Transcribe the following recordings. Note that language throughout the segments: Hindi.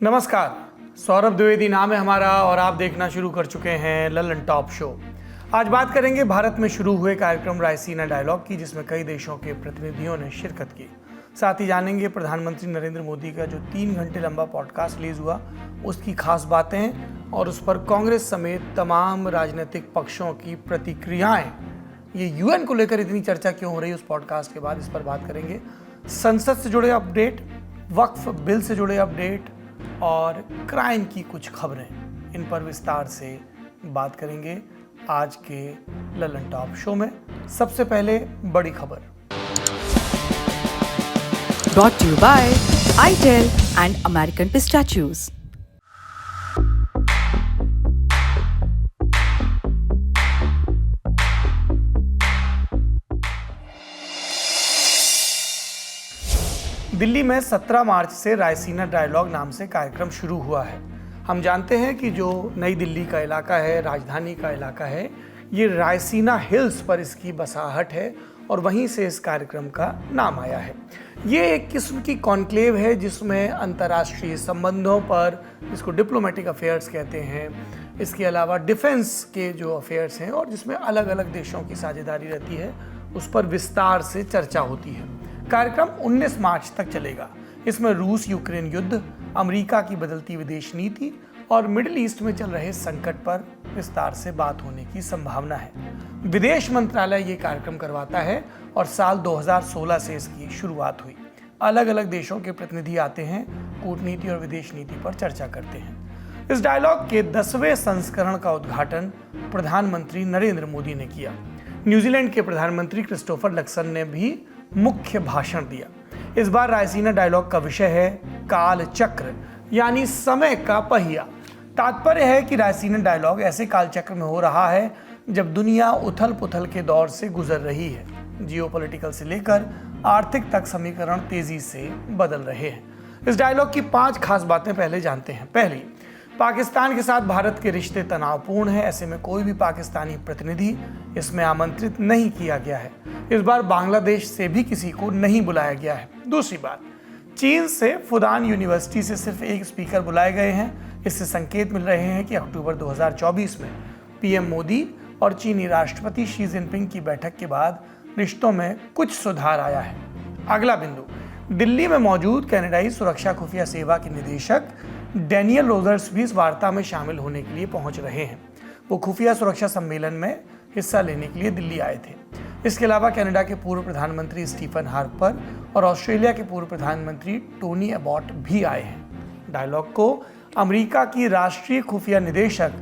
नमस्कार, सौरभ द्विवेदी नाम है हमारा और आप देखना शुरू कर चुके हैं ललन टॉप शो। आज बात करेंगे भारत में शुरू हुए कार्यक्रम रायसीना डायलॉग की, जिसमें कई देशों के प्रतिनिधियों ने शिरकत की। साथ ही जानेंगे प्रधानमंत्री नरेंद्र मोदी का जो 3 घंटे लंबा पॉडकास्ट रिलीज हुआ, उसकी खास बातें और उस पर कांग्रेस समेत तमाम राजनीतिक पक्षों की प्रतिक्रियाएं। ये यूएन को लेकर इतनी चर्चा क्यों हो रही है उस पॉडकास्ट के बाद, इस पर बात करेंगे। संसद से जुड़े अपडेट, वक्फ बिल से जुड़े अपडेट और क्राइम की कुछ खबरें, इन पर विस्तार से बात करेंगे आज के ललन टॉप शो में। सबसे पहले बड़ी खबर brought to you by ITEL and American Pistachios। Delhi में 17 मार्च से रायसीना डायलॉग नाम से कार्यक्रम शुरू हुआ है। हम जानते हैं कि जो नई दिल्ली का इलाका है, राजधानी का इलाका है, ये रायसीना हिल्स पर इसकी बसाहट है और वहीं से इस कार्यक्रम का नाम आया है। ये एक किस्म की कॉन्क्लेव है जिसमें अंतर्राष्ट्रीय संबंधों पर, इसको डिप्लोमेटिक अफेयर्स कहते हैं, इसके अलावा डिफेंस के जो अफेयर्स हैं और जिसमें अलग अलग देशों की साझेदारी रहती है, उस पर विस्तार से चर्चा होती है। कार्यक्रम 19 मार्च तक चलेगा। इसमें रूस यूक्रेन युद्ध, अमेरिका की बदलती विदेश नीति और मिडिल ईस्ट में चल रहे संकट पर विस्तार से बात होने की संभावना है। विदेश मंत्रालय ये कार्यक्रम करवाता है और साल 2016 से इसकी शुरुआत हुई। अलग अलग देशों के प्रतिनिधि आते हैं, कूटनीति और विदेश नीति पर चर्चा करते हैं। इस डायलॉग के 10वें संस्करण का उद्घाटन प्रधानमंत्री नरेंद्र मोदी ने किया। न्यूजीलैंड के प्रधानमंत्री क्रिस्टोफर लक्सन ने भी मुख्य भाषण दिया। इस बार रायसीना डायलॉग का विषय है काल चक्र, यानी समय का पहिया। तात्पर्य है कि रायसीना डायलॉग ऐसे काल चक्र में हो रहा है जब दुनिया उथल पुथल के दौर से गुजर रही है। जियोपॉलिटिकल से लेकर आर्थिक तक समीकरण तेजी से बदल रहे हैं। इस डायलॉग की 5 खास बातें पहले जानते हैं। पहली, पाकिस्तान के साथ भारत के रिश्ते तनावपूर्ण हैं। ऐसे में कोई भी पाकिस्तानी प्रतिनिधि इसमें आमंत्रित नहीं किया गया है। इस बार बांग्लादेश से भी किसी को नहीं बुलाया गया है। दूसरी बात, चीन से फुदान यूनिवर्सिटी से सिर्फ एक स्पीकर बुलाए गए हैं। इससे संकेत मिल रहे हैं कि अक्टूबर 2024 में पीएम मोदी और चीनी राष्ट्रपति शी जिनपिंग की बैठक के बाद रिश्तों में कुछ सुधार आया है। अगला बिंदु, दिल्ली में मौजूद कनाडाई सुरक्षा खुफिया सेवा के निदेशक डैनियल रोजर्स भी इस वार्ता में शामिल होने के लिए पहुंच रहे हैं। वो खुफिया सुरक्षा सम्मेलन में हिस्सा लेने के लिए दिल्ली आए थे। इसके अलावा कनाडा के पूर्व प्रधानमंत्री स्टीफन हार्पर और ऑस्ट्रेलिया के पूर्व प्रधानमंत्री टोनी अबॉट भी आए हैं। डायलॉग को अमेरिका की राष्ट्रीय खुफिया निदेशक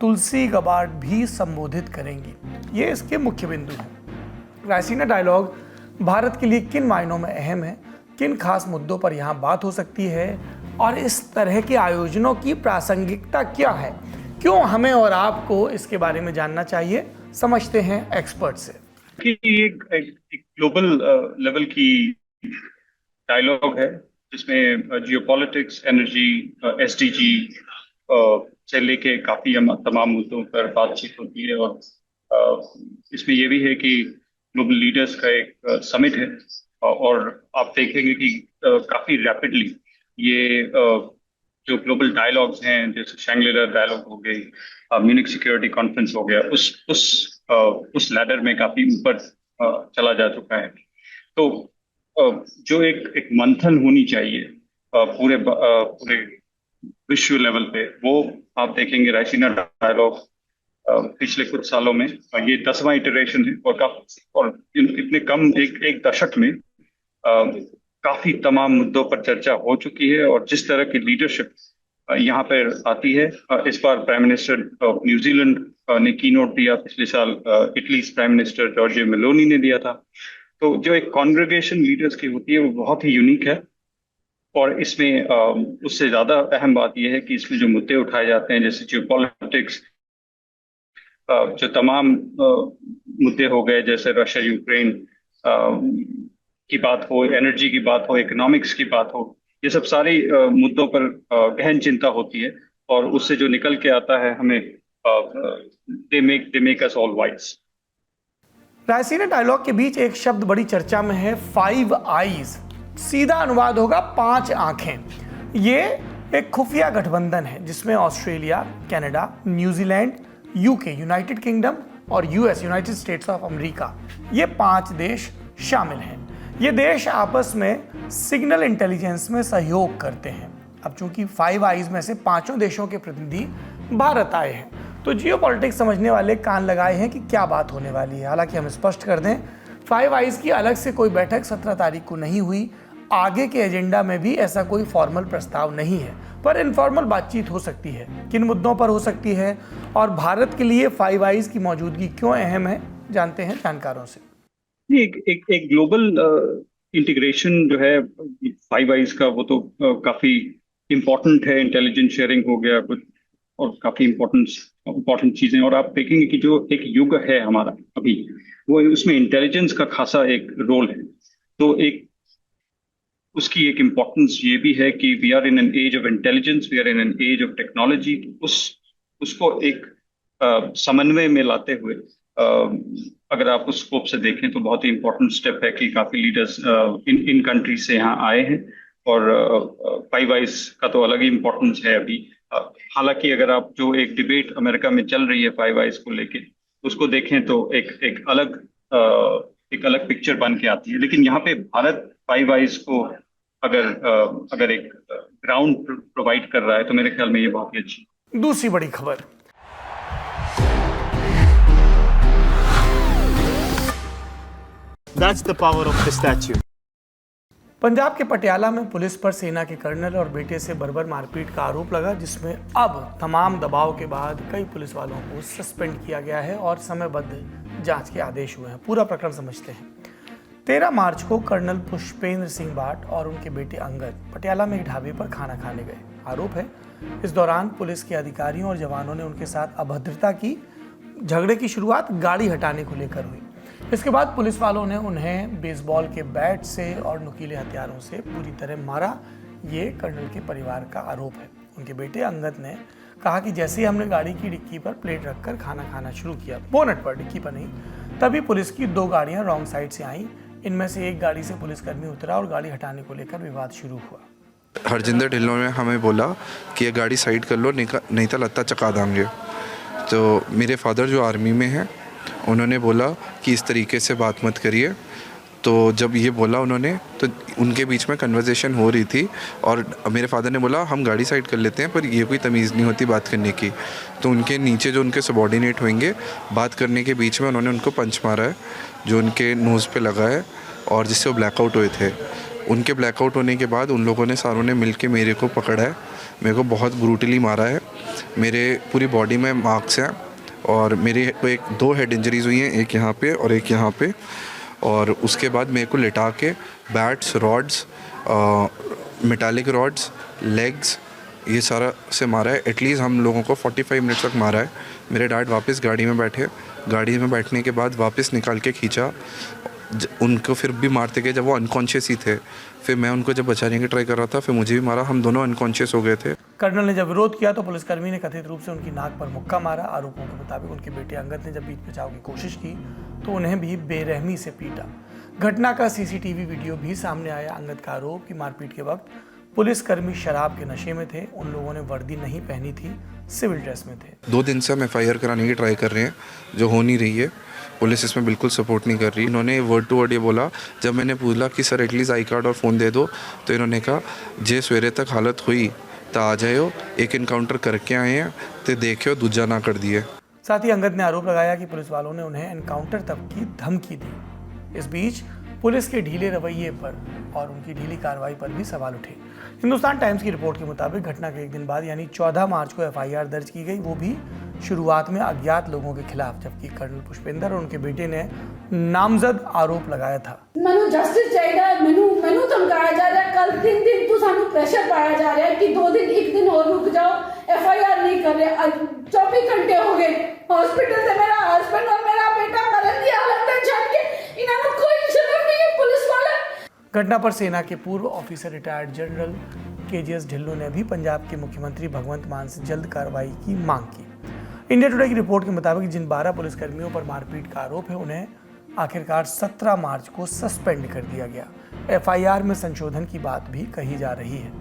तुलसी गबार्ड भी संबोधित करेंगी। ये इसके मुख्य बिंदु हैं। रायसीना डायलॉग भारत के लिए किन मायनों में अहम है, किन खास मुद्दों पर यहाँ बात हो सकती है और इस तरह के आयोजनों की प्रासंगिकता क्या है, क्यों हमें और आपको इसके बारे में जानना चाहिए, समझते हैं एक्सपर्ट से। कि एक ग्लोबल लेवल की डायलॉग है जिसमें जियोपॉलिटिक्स, एनर्जी, एसडीजी से लेके काफी तमाम मुद्दों पर बातचीत होती है। और इसमें ये भी है कि ग्लोबल लीडर्स का एक समिट है और आप देखेंगे कि काफी रैपिडली ये जो ग्लोबल डायलॉग्स हैं, जैसे शैंग्री-ला डायलॉग हो गई, म्यूनिख सिक्योरिटी कॉन्फ्रेंस हो गया, उस लैडर में काफी ऊपर चला जा चुका है। तो जो एक मंथन होनी चाहिए पूरे विश्व लेवल पे, वो आप देखेंगे रायसीना डायलॉग पिछले कुछ सालों में ये 10वां इटरेशन है और इतने कम एक दशक में काफी तमाम मुद्दों पर चर्चा हो चुकी है। और जिस तरह की लीडरशिप यहाँ पर आती है, इस बार प्राइम मिनिस्टर ऑफ न्यूजीलैंड ने कीनोट दिया, पिछले साल Italy prime minister Giorgia Meloni ने दिया था। तो जो एक कॉन्ग्रेगेशन लीडर्स की होती है वो बहुत ही यूनिक है। और इसमें उससे ज्यादा अहम बात यह है कि इसमें जो मुद्दे उठाए जाते हैं, जैसे जियोपॉलिटिक्स, जो तमाम मुद्दे हो गए, जैसे रशिया यूक्रेन की बात हो, एनर्जी की बात हो, इकोनॉमिक्स की बात हो, ये सब सारी मुद्दों पर गहन चिंता होती है और उससे जो निकल के आता है हमें they make us all wise। Raisina dialogue के बीच एक शब्द बड़ी चर्चा में है, 5 आईज। सीधा अनुवाद होगा 5 आंखें। ये एक खुफिया गठबंधन है जिसमें Australia, Canada, New Zealand, UK, United Kingdom और US, United States of America, ये 5 देश शामिल हैं। ये देश आपस में सिग्नल इंटेलिजेंस में सहयोग करते हैं। अब चूंकि 5 आइज में से 5 देशों के प्रतिनिधि भारत आए हैं, तो जियोपॉलिटिक्स समझने वाले कान लगाए हैं कि क्या बात होने वाली है। हालांकि हम स्पष्ट कर दें, 5 आइज की अलग से कोई बैठक 17 तारीख को नहीं हुई। आगे के एजेंडा में भी ऐसा कोई फॉर्मल प्रस्ताव नहीं है, पर इनफॉर्मल बातचीत हो सकती है। किन मुद्दों पर हो सकती है और भारत के लिए 5 आइज की मौजूदगी क्यों अहम है, जानते हैं जानकारों से। एक ग्लोबल इंटीग्रेशन जो है 5 आइज का, वो तो काफी इम्पोर्टेंट है। इंटेलिजेंस शेयरिंग हो गया कुछ और काफी इम्पोर्टेंट चीजें। और आप देखेंगे कि जो एक युग है हमारा अभी, वो उसमें इंटेलिजेंस का खासा एक रोल है। तो एक उसकी एक इम्पोर्टेंस ये भी है कि we are in an age of intelligence, we are in an age of technology. उसको एक समन्वय में लाते हुए अगर आप उस स्कोप से देखें तो बहुत ही इंपॉर्टेंट स्टेप है कि काफी लीडर्स इन कंट्री से यहाँ आए हैं। और 5 आइज का तो अलग ही इम्पोर्टेंस है अभी। हालांकि अगर आप जो एक डिबेट अमेरिका में चल रही है 5 आइज को लेके, उसको देखें तो एक अलग पिक्चर बन के आती है। लेकिन यहाँ पे भारत 5 आइज को अगर एक ग्राउंड प्रोवाइड कर रहा है, तो मेरे ख्याल में ये बहुत ही अच्छी। दूसरी बड़ी खबर, That's the power of the statue. Punjab के पटियाला में पुलिस पर सेना के कर्नल और बेटे से बर्बर मारपीट का आरोप लगा, जिसमें अब तमाम दबाव के बाद कई पुलिस वालों को सस्पेंड किया गया है और समयबद्ध जांच के आदेश हुए हैं। पूरा प्रकरण समझते हैं। 13 मार्च को कर्नल पुष्पेंद्र सिंह भाट और उनके बेटे अंगद पटियाला में एक ढाबे पर खाना खाने गए। आरोप है इस दौरान पुलिस के अधिकारियों और जवानों ने उनके साथ अभद्रता की। झगड़े की शुरुआत गाड़ी हटाने को लेकर हुई। इसके बाद पुलिस वालों ने उन्हें बेसबॉल के बैट से और नुकीले हथियारों से पूरी तरह मारा। ये कर्नल के परिवार का आरोप है। उनके बेटे अंगद ने कहा कि जैसे ही हमने गाड़ी की डिक्की पर प्लेट रखकर खाना खाना शुरू किया, बोनट पर, डिक्की पर नहीं, तभी पुलिस की 2 गाड़ियां रॉन्ग साइड से आईं। इनमें से एक गाड़ी से पुलिसकर्मी उतरा और गाड़ी हटाने को लेकर विवाद शुरू हुआ। हरजिंदर ढिल्लों ने हमें बोला कि ये गाड़ी साइड कर लो, नहीं तो लत्ता चका देंगे। तो मेरे फादर जो आर्मी में हैं, उन्होंने बोला कि इस तरीके से बात मत करिए। तो जब ये बोला उन्होंने, तो उनके बीच में कन्वर्सेशन हो रही थी और मेरे फादर ने बोला हम गाड़ी साइड कर लेते हैं, पर ये कोई तमीज़ नहीं होती बात करने की। तो उनके नीचे जो उनके सबॉर्डिनेट होंगे, बात करने के बीच में उन्होंने उनको पंच मारा है जो उनके नोज़ पे लगा है और जिससे वो ब्लैकआउट हुए थे। उनके ब्लैकआउट होने के बाद उन लोगों ने सारों ने मिल के मेरे को पकड़ा है, मेरे को बहुत ब्रूटली मारा है। मेरे पूरी बॉडी में मार्क्स हैं और मेरे को 2 हेड इंजरीज हुई हैं, एक यहाँ पे और एक यहाँ पे। और उसके बाद मेरे को लिटा के bats, rods, metallic rods, legs, ये सारा से मारा है। एटलीस्ट हम लोगों को 45 मिनट तक मारा है। मेरे डैड वापस गाड़ी में बैठे, गाड़ी में बैठने के बाद वापस निकाल के खींचा। उनको फिर भी मारते गए जब वो अनकॉन्शियस ही थे। फिर मैं उनको जब बचाने की ट्राई कर रहा था, फिर मुझे भी मारा। हम दोनों अनकॉन्शियस हो गए थे। कर्नल ने जब विरोध किया तो पुलिसकर्मी ने कथित रूप से उनकी नाक पर मुक्का मारा। आरोपों के मुताबिक उनके बेटे अंगद ने जब बीच बचाव की कोशिश की तो उन्हें भी बेरहमी से पीटा। घटना का सीसीटीवी वीडियो भी सामने आया। अंगद का आरोप कि मारपीट के वक्त पुलिसकर्मी शराब के नशे में थे, उन लोगों ने वर्दी नहीं पहनी थी, सिविल ड्रेस में थे। 2 दिन से हम FIR कराने की ट्राई कर रहे हैं, जो हो नहीं रही है। पुलिस इसमें बिल्कुल सपोर्ट नहीं कर रही। इन्होंने वर्ड टू वर्ड ये बोला, जब मैंने पूछा कि सर एटलीस्ट आई कार्ड और फ़ोन दे दो, तो इन्होंने कहा जे सवेरे तक हालत हुई तो आ जाओ, एक इनकाउंटर करके आए हैं तो देखियो दूजा ना कर दिए। साथ ही अंगद ने आरोप लगाया कि पुलिस वालों ने उन्हें एनकाउंटर तक की धमकी दी। इस बीच पुलिस के ढीले रवैये पर और उनकी ढीली कार्रवाई पर भी सवाल उठे। हिंदुस्तान टाइम्स की रिपोर्ट के मुताबिक घटना के एक दिन बाद यानी 14 मार्च को FIR दर्ज की गई, वो भी शुरुआत में अज्ञात लोगों के खिलाफ, जबकि कर्नल पुष्पेंद्र और उनके बेटे ने नामजद आरोप लगाया था। मैनू जस्टिस चाहिए, मैनू धमकाया जा रहा है। कल 3 दिन तो सानू प्रेशर पाया जा रहा है कि 2 दिन 1 दिन और रुक जाओ, FIR नहीं कर रहे। 24 घंटे हो गए, हॉस्पिटल से मेरा हस्बैंड और मेरा बेटा मरन की हालत में छड़ के, इन्होंने कोई शर्म नहीं है पुलिस वाले। घटना पर सेना के पूर्व officer retired general KGS Dhillon ने भी पंजाब के मुख्यमंत्री भगवंत मान से जल्द कार्रवाई की मांग की। इंडिया टुडे की रिपोर्ट के मुताबिक जिन 12 पुलिसकर्मियों पर मारपीट का आरोप है, उन्हें आखिरकार 17 मार्च को सस्पेंड कर दिया गया। FIR में संशोधन की बात भी कही जा रही है।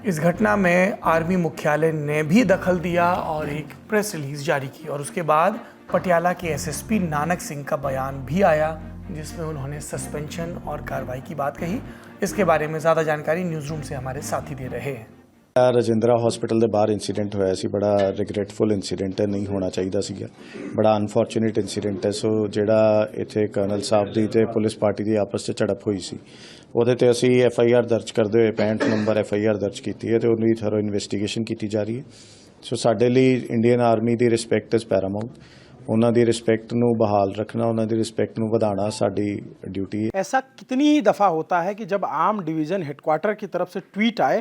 इस घटना में आर्मी मुख्यालय ने भी दखल दिया और एक प्रेस रिलीज जारी की और उसके बाद पटियाला के एसएसपी नानक सिंह का बयान भी आया जिसमें उन्होंने सस्पेंशन और कार्रवाई की बात कही। इसके बारे में ज़्यादा जानकारी न्यूज़ रूम से हमारे साथी दे रहे हैं। ਰਜਿੰਦਰਾ ਹਸਪੀਟਲ ਦੇ ਬਾਹਰ ਇਨਸੀਡੈਂਟ ਹੋਇਆ ਸੀ, ਬੜਾ ਰਿਗਰੈਟਫੁਲ ਇਨਸੀਡੈਂਟ ਹੈ, ਨਹੀਂ ਹੋਣਾ ਚਾਹੀਦਾ ਸੀਗਾ, ਬੜਾ ਅਨਫੋਰਚੂਨੇਟ ਇਨਸੀਡੈਂਟ ਹੈ। ਸੋ ਜਿਹੜਾ ਇੱਥੇ ਕਰਨਲ ਸਾਹਿਬ ਦੀ ਤੇ ਪੁਲਿਸ ਪਾਰਟੀ ਦੀ ਆਪਸ 'ਚ ਝੜਪ ਹੋਈ ਸੀ, ਉਹਦੇ ਤੇ ਅਸੀਂ FIR ਦਰਜ ਕਰਦੇ ਹੋਏ 65 ਨੰਬਰ FIR ਦਰਜ ਕੀਤੀ ਹੈ ਤੇ ਉਹਦੀ ਥਰੋ ਇਨਵੈਸਟੀਗੇਸ਼ਨ ਕੀਤੀ ਜਾ ਰਹੀ ਹੈ। ਸੋ ਸਾਡੇ ਲਈ Indian army the respect is ਪੈਰਾਮਾਊਂਟ, ਉਹਨਾਂ ਦੀ ਰਿਸਪੈਕਟ ਨੂੰ ਬਹਾਲ ਰੱਖਣਾ, ਉਹਨਾਂ ਦੀ ਰਿਸਪੈਕਟ ਨੂੰ ਵਧਾਉਣਾ ਸਾਡੀ ਡਿਊਟੀ है। ऐसा कितनी ही दफ़ा होता है कि जब आर्म डिवीज़न हेडक्वार्टर की तरफ से ट्वीट आए,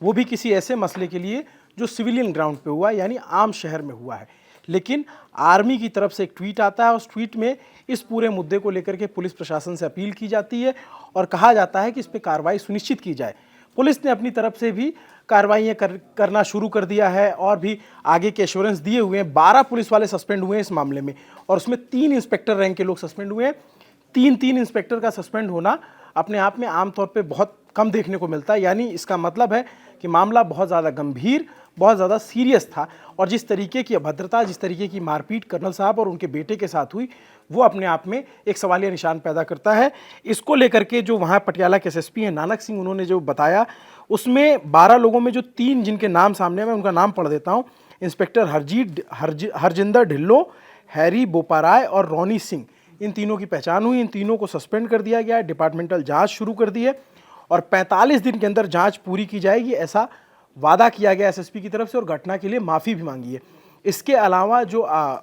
वो भी किसी ऐसे मसले के लिए जो सिविलियन ग्राउंड पे हुआ, यानी आम शहर में हुआ है, लेकिन आर्मी की तरफ से एक ट्वीट आता है। उस ट्वीट में इस पूरे मुद्दे को लेकर के पुलिस प्रशासन से अपील की जाती है और कहा जाता है कि इस पर कार्रवाई सुनिश्चित की जाए। पुलिस ने अपनी तरफ से भी कार्रवाइयाँ करना शुरू कर दिया है और भी आगे के एश्योरेंस दिए हुए हैं। 12 पुलिस वाले सस्पेंड हुए हैं इस मामले में और उसमें 3 इंस्पेक्टर रैंक के लोग सस्पेंड हुए हैं। 3 इंस्पेक्टर का सस्पेंड होना अपने आप में आमतौर पे बहुत कम देखने को मिलता है, यानी इसका मतलब है कि मामला बहुत ज़्यादा गंभीर, बहुत ज़्यादा सीरियस था और जिस तरीके की अभद्रता, जिस तरीके की मारपीट कर्नल साहब और उनके बेटे के साथ हुई, वो अपने आप में एक सवालिया निशान पैदा करता है। इसको लेकर के जो वहाँ पटियाला के SSP हैं नानक सिंह, उन्होंने जो बताया उसमें 12 लोगों में जो 3 जिनके नाम सामने, मैं उनका नाम पढ़ देता हूँ। इंस्पेक्टर हरजिंदर ढिल्लो, हैरी बोपाराय और रोनी सिंह, इन तीनों की पहचान हुई। इन तीनों को सस्पेंड कर दिया गया है, डिपार्टमेंटल जांच शुरू कर दी है और 45 दिन के अंदर जांच पूरी की जाएगी, ऐसा वादा किया गया SSP की तरफ से और घटना के लिए माफ़ी भी मांगी है। इसके अलावा जो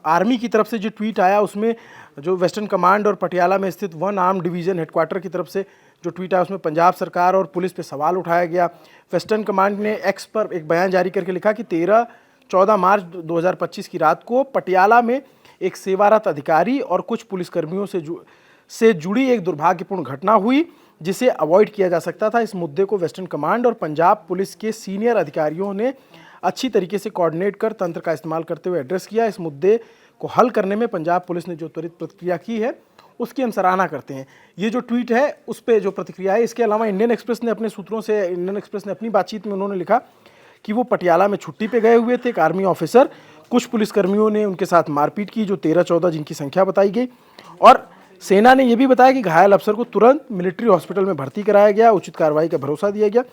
आर्मी की तरफ से जो ट्वीट आया, उसमें जो वेस्टर्न कमांड और पटियाला में स्थित 1 आर्म डिवीज़न हेडक्वार्टर की तरफ से जो ट्वीट आया, उसमें पंजाब सरकार और पुलिस पे सवाल उठाया गया। वेस्टर्न कमांड ने एक्स पर एक बयान जारी करके लिखा कि 14 मार्च 2025 की रात को पटियाला में एक सेवारत अधिकारी और कुछ पुलिसकर्मियों से जुड़ी एक दुर्भाग्यपूर्ण घटना हुई जिसे अवॉइड किया जा सकता था। इस मुद्दे को वेस्टर्न कमांड और पंजाब पुलिस के सीनियर अधिकारियों ने अच्छी तरीके से कोऑर्डिनेट कर तंत्र का इस्तेमाल करते हुए एड्रेस किया। इस मुद्दे को हल करने में पंजाब पुलिस ने जो त्वरित प्रतिक्रिया की है उसकी हम सराहना करते हैं। ये जो ट्वीट है उस पर जो प्रतिक्रिया है, इसके अलावा इंडियन एक्सप्रेस ने अपने सूत्रों से, इंडियन एक्सप्रेस ने अपनी बातचीत में उन्होंने लिखा कि वो पटियाला में छुट्टी पे गए हुए थे। एक आर्मी ऑफिसर, कुछ पुलिसकर्मियों ने उनके साथ मारपीट की, जो 13-14 जिनकी संख्या बताई गई, और सेना ने यह भी बताया कि घायल अफसर को तुरंत मिलिट्री हॉस्पिटल में भर्ती कराया गया, उचित कार्रवाई का भरोसा दिया गया।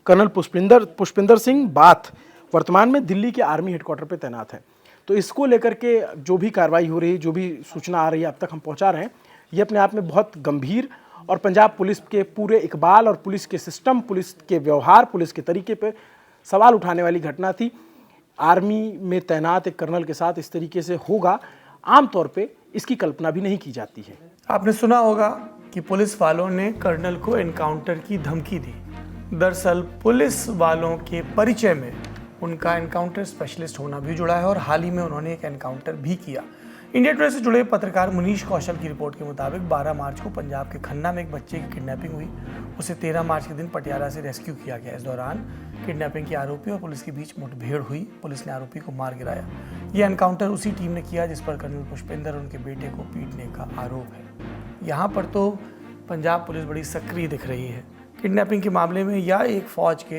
कर्नल पुष्पिंदर सिंह बाथ वर्तमान में दिल्ली के आर्मी हेडक्वार्टर पर तैनात है। तो इसको लेकर के जो भी कार्रवाई हो रही है, जो भी सूचना आ रही है, अब तक हम पहुँचा रहे हैं, ये अपने आप में बहुत गंभीर और पंजाब पुलिस के पूरे इकबाल और पुलिस के सिस्टम, पुलिस के व्यवहार, पुलिस के तरीके पर सवाल उठाने वाली घटना थी। आर्मी में तैनात एक कर्नल के साथ इस तरीके से होगा, आमतौर पे इसकी कल्पना भी नहीं की जाती है। आपने सुना होगा कि पुलिस वालों ने कर्नल को एनकाउंटर की धमकी दी। दरअसल पुलिस वालों के परिचय में उनका एनकाउंटर स्पेशलिस्ट होना भी जुड़ा है और हाल ही में उन्होंने एक एनकाउंटर भी किया। इंडिया टुडे से जुड़े पत्रकार मुनीश कौशल की रिपोर्ट के मुताबिक 12 मार्च को पंजाब के खन्ना में एक बच्चे की किडनैपिंग हुई। उसे 13 मार्च के दिन पटियाला से रेस्क्यू किया गया। इस दौरान किडनैपिंग के आरोपी और पुलिस के बीच मुठभेड़ हुई। पुलिस ने आरोपी को मार गिराया। यह एनकाउंटर उसी टीम ने किया जिस पर कर्नल पुष्पिंदर और उनके बेटे को पीटने का आरोप है। यहाँ पर तो पंजाब पुलिस बड़ी सक्रिय दिख रही है किडनैपिंग के मामले में या एक फौज के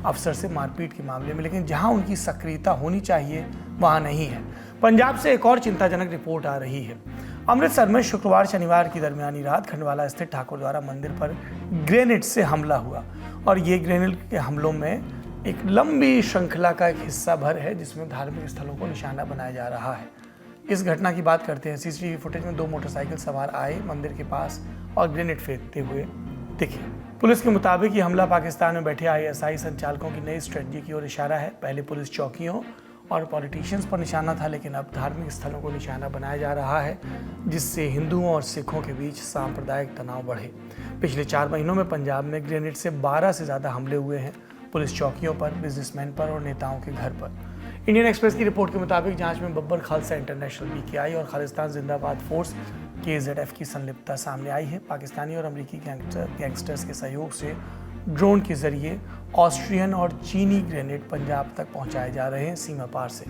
अफसर से मारपीट के मामले में, लेकिन जहां उनकी सक्रियता होनी चाहिए वहां नहीं है। पंजाब से एक और चिंताजनक रिपोर्ट आ रही है। अमृतसर में शुक्रवार शनिवार की दरमियानी रात खंडवाला स्थित ठाकुरद्वारा मंदिर पर ग्रेनेड से हमला हुआ और ये ग्रेनेड के हमलों में एक लंबी श्रृंखला का एक हिस्सा भर है जिसमें धार्मिक स्थलों को निशाना बनाया जा रहा है। इस घटना की बात करते हैं। सीसीटीवी फुटेज में 2 मोटरसाइकिल सवार आए मंदिर के पास और ग्रेनेड फेंकते हुए दिखे। पुलिस के मुताबिक ये हमला पाकिस्तान में बैठे ISI संचालकों की नई स्ट्रेटजी की ओर इशारा है। पहले पुलिस चौकियों और पॉलिटिशियंस पर निशाना था, लेकिन अब धार्मिक स्थलों को निशाना बनाया जा रहा है जिससे हिंदुओं और सिखों के बीच सांप्रदायिक तनाव बढ़े। पिछले 4 महीनों में पंजाब में ग्रेनेड से 12 से ज़्यादा हमले हुए हैं, पुलिस चौकियों पर, बिजनेसमैन पर और नेताओं के घर पर। इंडियन एक्सप्रेस की रिपोर्ट के मुताबिक जांच में बब्बर खालसा इंटरनेशनल PKI और खालिस्तान जिंदाबाद फोर्स KZF की संलिप्तता सामने आई है। पाकिस्तानी और अमेरिकी गैंगस्टर्स के सहयोग से ड्रोन के जरिए ऑस्ट्रियन और चीनी ग्रेनेड पंजाब तक पहुंचाए जा रहे हैं सीमा पार से।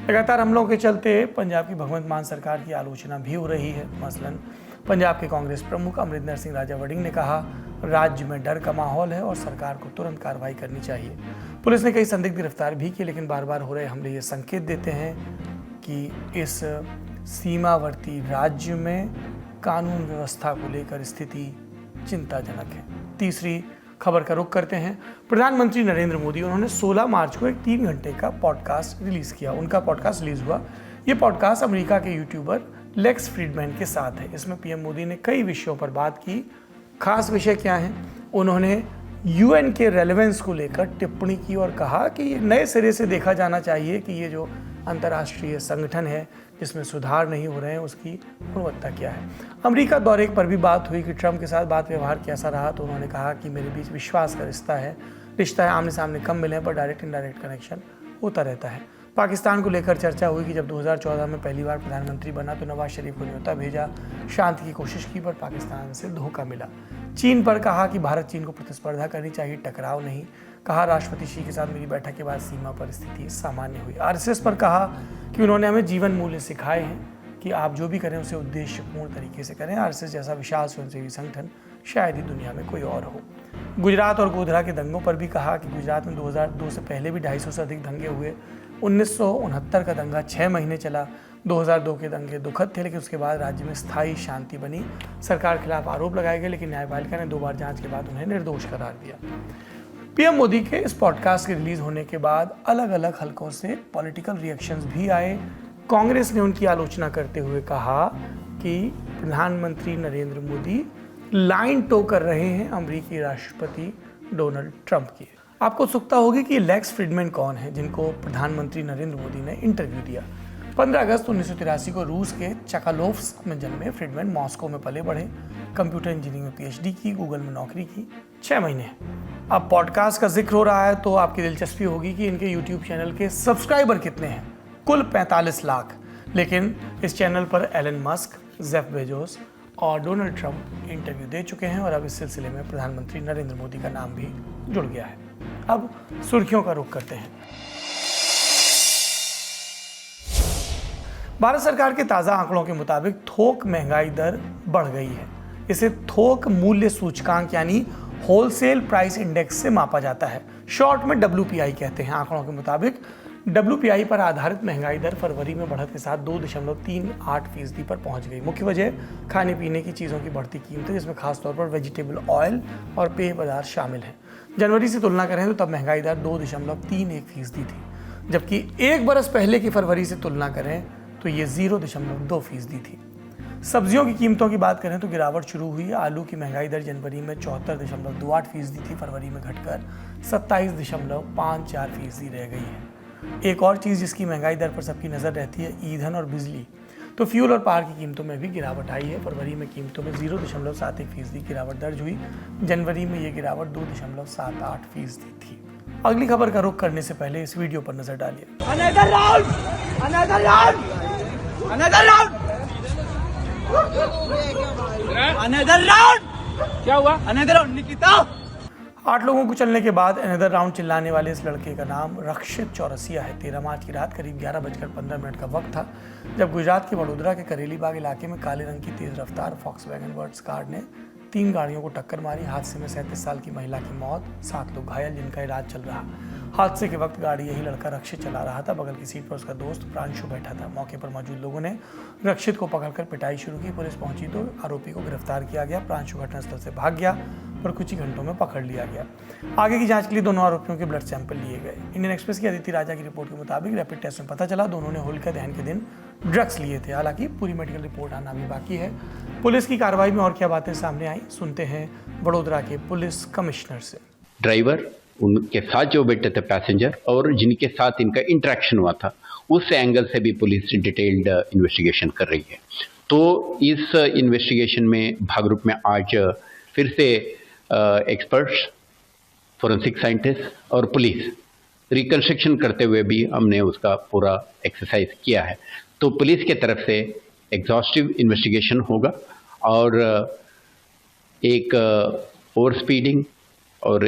लगातार हमलों के चलते पंजाब की भगवंत मान सरकार की आलोचना भी हो रही है। मसलन पंजाब के कांग्रेस प्रमुख अमरिंदर सिंह राजा वड़िंग ने कहा, राज्य में डर का माहौल है और सरकार को तुरंत कार्रवाई करनी चाहिए। पुलिस ने कई संदिग्ध गिरफ्तार भी किए, लेकिन बार बार हो रहे हमले ये संकेत देते हैं कि इस सीमावर्ती राज्य में कानून व्यवस्था को लेकर स्थिति चिंताजनक है। तीसरी खबर का रुख करते हैं। प्रधानमंत्री नरेंद्र मोदी, उन्होंने 16 मार्च को एक 3 घंटे का पॉडकास्ट रिलीज किया। उनका पॉडकास्ट रिलीज हुआ। ये पॉडकास्ट अमेरिका के यूट्यूबर लेक्स फ्रीडमैन के साथ है। इसमें पीएम मोदी ने कई विषयों पर बात की। खास विषय क्या है? उन्होंने यूएन के रेलेवेंस को लेकर टिप्पणी की और कहा कि ये नए सिरे से देखा जाना चाहिए कि ये जो अंतर्राष्ट्रीय संगठन है जिसमें सुधार नहीं हो रहे हैं उसकी गुणवत्ता क्या है। अमेरिका दौरे पर भी बात हुई कि ट्रंप के साथ बात व्यवहार कैसा रहा, तो उन्होंने कहा कि मेरे बीच विश्वास का रिश्ता है, आमने सामने कम मिले पर डायरेक्ट इनडायरेक्ट कनेक्शन होता रहता है। पाकिस्तान को लेकर चर्चा हुई कि जब 2014 में पहली बार प्रधानमंत्री बना तो नवाज शरीफ को न्योता भेजा, शांति की कोशिश की, पर पाकिस्तान से धोखा मिला। चीन पर कहा कि भारत चीन को प्रतिस्पर्धा करनी चाहिए, टकराव नहीं। कहा राष्ट्रपति शी के साथ मेरी बैठक के बाद सीमा पर स्थिति सामान्य हुई। आरएसएस पर कहा कि उन्होंने हमें जीवन मूल्य सिखाए हैं कि आप जो भी करें उसे उद्देश्यपूर्ण तरीके से करें। आरएसएस जैसा विशाल स्वयंसेवी संगठन शायद ही दुनिया में कोई और हो। गुजरात और गोधरा के दंगों पर भी कहा कि गुजरात में 2002 से पहले भी 250 से अधिक दंगे हुए। 1969 का दंगा 6 महीने चला। 2002 के दंगे दुखद थे, लेकिन उसके बाद राज्य में स्थायी शांति बनी। सरकार के खिलाफ आरोप लगाए गए, लेकिन न्यायपालिका ने 2 बार जांच के बाद उन्हें निर्दोष करार दिया। पीएम मोदी के इस पॉडकास्ट के रिलीज होने के बाद अलग अलग हलकों से पॉलिटिकल रिएक्शंस भी आए। कांग्रेस ने उनकी आलोचना करते हुए कहा कि प्रधानमंत्री नरेंद्र मोदी लाइन टो कर रहे हैं अमेरिकी राष्ट्रपति डोनाल्ड ट्रंप की। आपको उत्सुकता होगी कि लेक्स फ्रीडमैन कौन है जिनको प्रधानमंत्री नरेंद्र मोदी ने इंटरव्यू दिया। 15 अगस्त 1983 को रूस के चकालोव्स्क में जन्मे फ्रीडमैन मॉस्को में पले बढ़े। कंप्यूटर इंजीनियरिंग में पीएचडी की, गूगल में नौकरी की। 6 महीने। अब पॉडकास्ट का जिक्र हो रहा है तो आपकी दिलचस्पी होगी कि इनके यूट्यूब चैनल के सब्सक्राइबर कितने हैं। कुल 45 लाख। लेकिन इस चैनल पर एलन मस्क, जेफ बेजोस और डोनाल्ड ट्रंप इंटरव्यू दे चुके हैं और अब इस सिलसिले में प्रधानमंत्री नरेंद्र मोदी का नाम भी जुड़ गया है। अब सुर्खियों का रुख करते हैं। भारत सरकार के ताज़ा आंकड़ों के मुताबिक थोक महंगाई दर बढ़ गई है। इसे थोक मूल्य सूचकांक यानी होलसेल प्राइस इंडेक्स से मापा जाता है। शॉर्ट में WPI कहते हैं। आंकड़ों के मुताबिक WPI पर आधारित महंगाई दर फरवरी में बढ़त के साथ 2.38% पर पहुंच गई। मुख्य वजह खाने पीने की चीज़ों की बढ़ती कीमतें, जिसमें खासतौर पर वेजिटेबल ऑयल और पेय पदार्थ शामिल हैं। जनवरी से तुलना करें तो तब महंगाई दर 2.31% थी, जबकि एक बरस पहले की फरवरी से तुलना करें तो ये 0.2% थी। सब्जियों की कीमतों की बात करें तो गिरावट शुरू हुई। आलू की महंगाई दर जनवरी में 74.28% थी, फरवरी में घटकर 27.54% रह गई है। एक और चीज़ जिसकी महंगाई दर पर सबकी नज़र रहती है, ईंधन और बिजली। तो फ्यूल और पावर की कीमतों में भी गिरावट आई है। फरवरी में कीमतों में 0.71% गिरावट दर्ज हुई। जनवरी में ये गिरावट 2.78% थी। अगली खबर का रुख करने से पहले इस वीडियो पर नजर डालिए। क्या हुआ? 8 लोगों को चलने के बाद अनदर राउंड चिल्लाने वाले इस लड़के का नाम रक्षित चौरसिया है। 13 मार्च की रात करीब 11:15 का वक्त था जब गुजरात के वडोदरा के करेली बाग इलाके में काले रंग की तेज रफ्तार फॉक्सवैगन वर्ट्स कार ने 3 गाड़ियों को टक्कर मारी। हादसे में 37 साल की महिला की मौत, 7 लोग घायल जिनका इलाज चल रहा। हादसे के वक्त गाड़ी यही लड़का रक्षित चला रहा था। बगल की सीट पर उसका दोस्त प्रांशु बैठा था। मौके पर मौजूद लोगों ने रक्षित को पकड़कर पिटाई शुरू की। पुलिस पहुंची तो आरोपी को गिरफ्तार किया गया। प्रांशु घटनास्थल से भाग गया और कुछ ही घंटों में पकड़ लिया गया। आगे की जांच के लिए दोनों आरोपियों के ब्लड सैंपल लिए गए। इंडियन एक्सप्रेस की अदिति राजा की रिपोर्ट के मुताबिक रैपिड टेस्ट में पता चला दोनों ने होलिका दहन के दिन ड्रग्स लिए थे। हालांकि पूरी मेडिकल रिपोर्ट आना भी बाकी है। पुलिस की कार्रवाई में और क्या बातें सामने आई, सुनते हैं वडोदरा के पुलिस कमिश्नर से। ड्राइवर, उनके साथ जो बैठे थे पैसेंजर और जिनके साथ इनका इंटरेक्शन हुआ था, उस एंगल से भी पुलिस डिटेल्ड इन्वेस्टिगेशन कर रही है। तो इस इन्वेस्टिगेशन में भाग रूप में आज फिर से एक्सपर्ट्स, फोरेंसिक साइंटिस्ट और पुलिस रिकंस्ट्रक्शन करते हुए भी हमने उसका पूरा एक्सरसाइज किया है। तो पुलिस के तरफ से एग्जॉस्टिव इन्वेस्टिगेशन होगा और एक ओवर स्पीडिंग और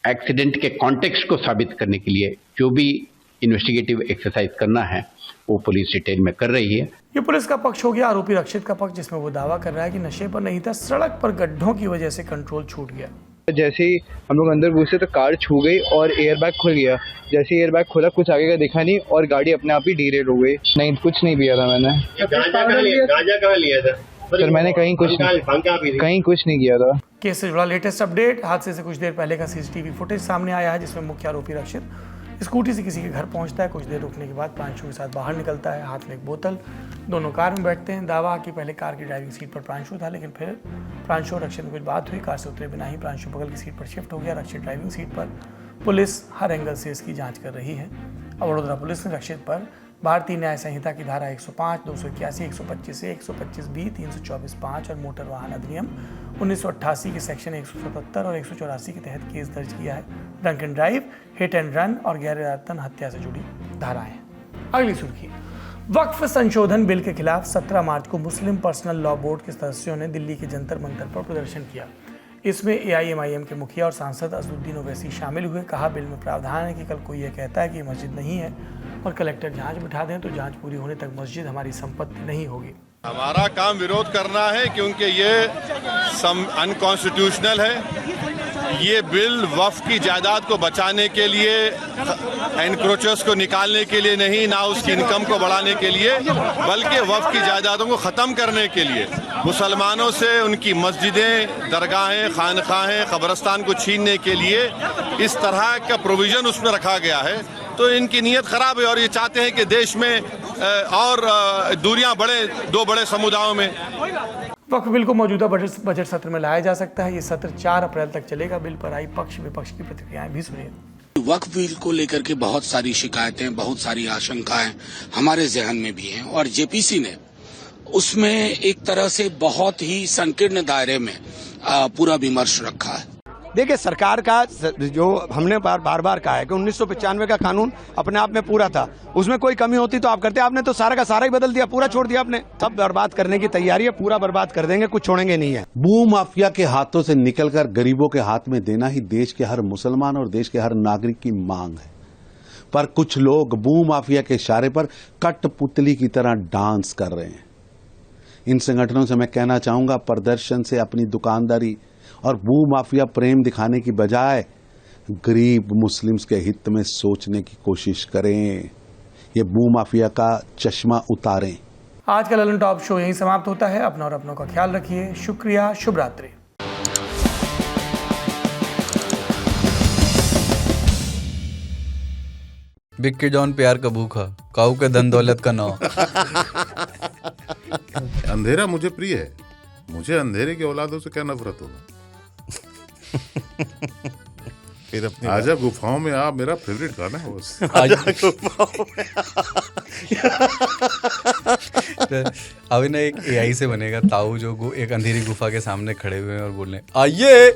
एक्सीडेंट के कॉन्टेक्स्ट को साबित करने के लिए जो भी इन्वेस्टिगेटिव एक्सरसाइज करना है वो पुलिस डिटेल में कर रही है। ये पुलिस का पक्ष हो गया। आरोपी रक्षित का पक्ष, जिसमें वो दावा कर रहा है कि नशे पर नहीं था, सड़क पर गड्ढों की वजह से कंट्रोल छूट गया। जैसे ही हम लोग अंदर घुसे तो कार छू गई और एयरबैग खुल गया। जैसे ही एयरबैग खुला कुछ आगे का दिखा नहीं और गाड़ी अपने आप ही डीरेल हो गई। नहीं, कुछ नहीं पिया था मैंने। गांजा कहाँ लिया था? सर मैंने कहीं कुछ नहीं किया था। केस से जुड़ा लेटेस्ट अपडेट। हादसे से कुछ देर पहले का सीसीटीवी फुटेज सामने आया है, जिसमें मुख्य आरोपी रक्षित स्कूटी से किसी के घर पहुंचता है। कुछ देर रुकने के बाद प्रांशु के साथ बाहर निकलता है, हाथ में एक बोतल। दोनों कार में बैठते हैं। दावा कि पहले कार की ड्राइविंग सीट पर प्रांशु था, लेकिन फिर प्रांशु और रक्षित में कुछ बात हुई। कार से उतरे बिना ही प्रांशु बगल की सीट पर शिफ्ट हो गया। रक्षित ड्राइविंग सीट पर। पुलिस हर एंगल से इसकी जाँच कर रही है। अब वडोदरा पुलिस ने रक्षित पर भारतीय न्याय संहिता की धारा 105, 281, 125A, 125B, 324(5) और मोटर वाहन अधिनियम 1988 के सेक्शन 177 और 184 के तहत केस दर्ज किया है। Drunk and drive, hit and run और गैर इरादतन हत्या से जुड़ी धाराएं। अगली सुर्खी, वक्फ संशोधन बिल के खिलाफ 17 मार्च को मुस्लिम पर्सनल लॉ बोर्ड के सदस्यों ने दिल्ली के जंतर मंतर पर प्रदर्शन किया। इसमें AIMIM के मुखिया और सांसद असदुद्दीन ओवैसी शामिल हुए। कहा, बिल में प्रावधान है कि कल कोई यह कहता है कि मस्जिद नहीं है और कलेक्टर जांच बिठा दें तो जांच पूरी होने तक मस्जिद हमारी संपत्ति नहीं होगी। हमारा काम विरोध करना है क्योंकि ये अनकॉन्स्टिट्यूशनल है। ये बिल वक्फ की जायदाद को बचाने के लिए, एनक्रोचर्स को निकालने के लिए नहीं, ना उसकी इनकम को बढ़ाने के लिए, बल्कि वक्फ की जायदादों को ख़त्म करने के लिए, मुसलमानों से उनकी मस्जिदें, दरगाहें, खानखाहें, कब्रस्तान को छीनने के लिए इस तरह का प्रोविज़न उसमें रखा गया है। तो इनकी नीयत ख़राब है और ये चाहते हैं कि देश में और दूरियां बढ़े दो बड़े समुदायों में। वक्फ बिल को मौजूदा बजट सत्र में लाया जा सकता है। ये सत्र 4 अप्रैल तक चलेगा। बिल पर आई पक्ष विपक्ष की प्रतिक्रियाएं भी सुनिए। वक्फ बिल को लेकर के बहुत सारी शिकायतें, बहुत सारी आशंकाएं हमारे जहन में भी हैं और जेपीसी ने उसमें एक तरह से बहुत ही संकीर्ण दायरे में पूरा विमर्श रखा है। देखिए, सरकार का जो हमने बार बार कहा है कि 1995 का कानून अपने आप में पूरा था, उसमें कोई कमी होती तो आप करते। आपने तो सारा का सारा ही बदल दिया, पूरा छोड़ दिया आपने। सब बर्बाद करने की तैयारी है, पूरा बर्बाद कर देंगे, कुछ छोड़ेंगे नहीं है। भू माफिया के हाथों से निकलकर गरीबों के हाथ में देना ही देश के हर मुसलमान और देश के हर नागरिक की मांग है, पर कुछ लोग भू माफिया के इशारे पर कठपुतली की तरह डांस कर रहे हैं। इन संगठनों से मैं कहना चाहूंगा, प्रदर्शन से अपनी दुकानदारी और भू माफिया प्रेम दिखाने की बजाय गरीब मुस्लिम्स के हित में सोचने की कोशिश करें। ये भू माफिया का चश्मा उतारें। आज का ललन टॉप शो यहीं समाप्त होता है। अपना और अपनों का ख्याल रखिए। शुक्रिया, शुभ रात्रि। बिक्की जॉन प्यार का भूखा, काऊ के धन दौलत का नाव। अंधेरा मुझे प्रिय है, मुझे अंधेरे की औलादों से क्या नफरत होगा। फिर अपनी आजा गुफाओं में आप मेरा फेवरेट गाना है बस। आजा गुफाओं में अभी ना एक AI से बनेगा ताऊ जो एक अंधेरी गुफा के सामने खड़े हुए हैं और बोल रहे हैं आइए।